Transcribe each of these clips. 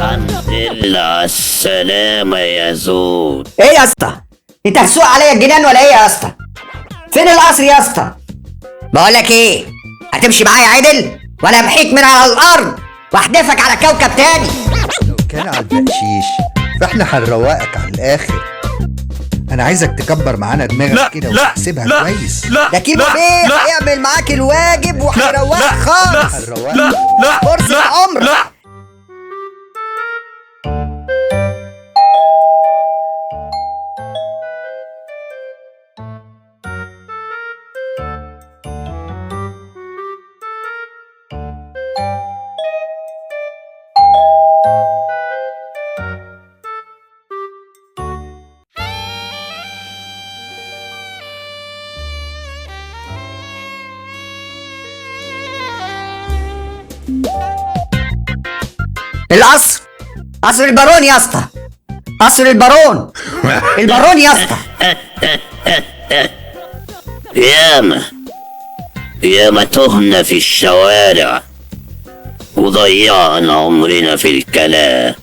الحمد لله على السلامة يا زود. ايه يا اسطى؟ انت هتسوق عليا الجنان ولا ايه يا اسطى؟ فين القصر يا اسطى؟ بقول لك ايه، هتمشي معايا عدل ولا امحيك من على الارض واحدفك على كوكب تاني؟ لو كان على البقشيش فاحنا هنروقك على الاخر. انا عايزك تكبر معانا دماغك كده وتحسبها كويس. ده كيمو بيه هيعمل معاك الواجب وهيروقك خالص. هنروقك فرصة عمر. القصر، قصر البارون يا اسطى، قصر البارون. البارون يا اسطى. ياما تهنا في الشوارع وضيعنا عمرنا في الكلام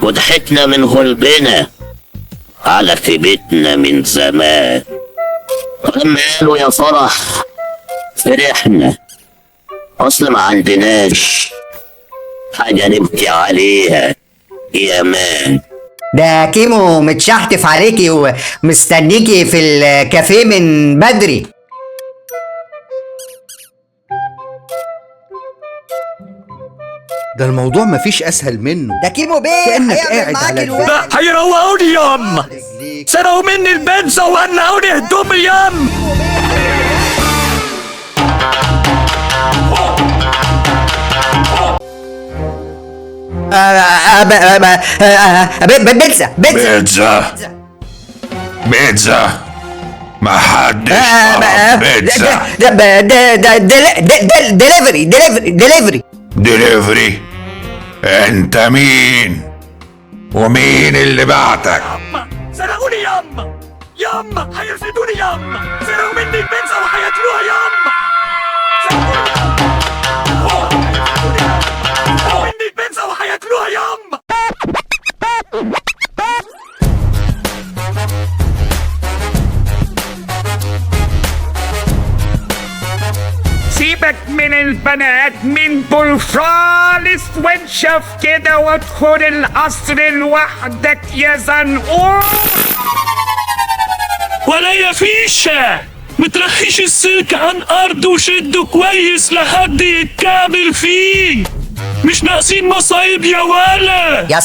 وضحكنا من غلبنا على خيبتنا من زمان. ولما قالوا يا فرح فرحنا، اصل ما عندناش حاجة نبكي عليها يا مان. ده كيمو متشحتف عليكي ومستنيكي في الكافيه من بدري. ده الموضوع مفيش اسهل منه. ده كيمو بيه كأنك هيعمل قاعد معاك على الواجب. لا هيروقوني ياما، سرقوا مني البنزة وقلعوني هدومي ياما. بيتزا بيتزا ما حدش طلب بيتزا. دليفري. انت مين ومين اللي بعتك؟ سرقوني ياما هيرفدوني ياما، سرقوا مني البنزة وهياكلوها ياما. سرقوا مني البنزة وهياكلوها ياما. سيبك من البنات من دول خالص وانشف كده وادخل القصر لوحدك يا زنقور. ولا يا فيشة مترخيش السلك عن ارض وشده كويس لحد يتكامل فيه، مش ناقصين مصايب يا ولا. يا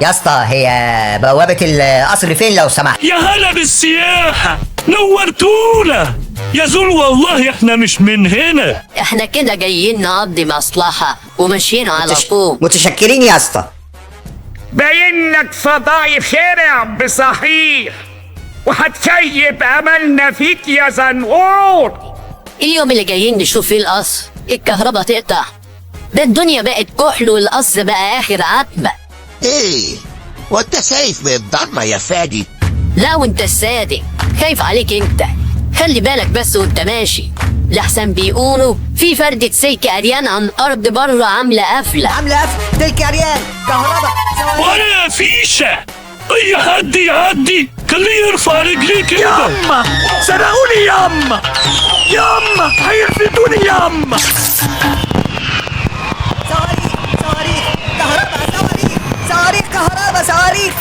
اسطى هي بوابة القصر فين لو سمحت؟ يا هلا بالسياحة، نورتونا يا زول. والله احنا مش من هنا، احنا كده جايين نقضي مصلحة وماشيين على طول. متشكرين يا اسطى. باين لك فضايح شارع بصحيح وهتكيب املنا فيك يا زنقور. اليوم اللي جايين نشوف فيه القصر الكهرباء تقطع، ده الدنيا بقت كحل والقصر بقى اخر عتبة. ايه وانت شايف من الضلمة يا فادي؟ لا وانت الصادق، خايف عليك انت. خلي بالك بس وانت ماشي، لحسن بيقولوا في فردة سلك عريان عن ارض بره عاملة قفلة. سلك عريان كهرباء. ولا يا فيشة اي حد يعدي خليه يرفع رجليه كده. ياما سرقوني ياما هيرفدوني ياما. صواريخ كهرباء، صواريخ كهرباء، صواريخ.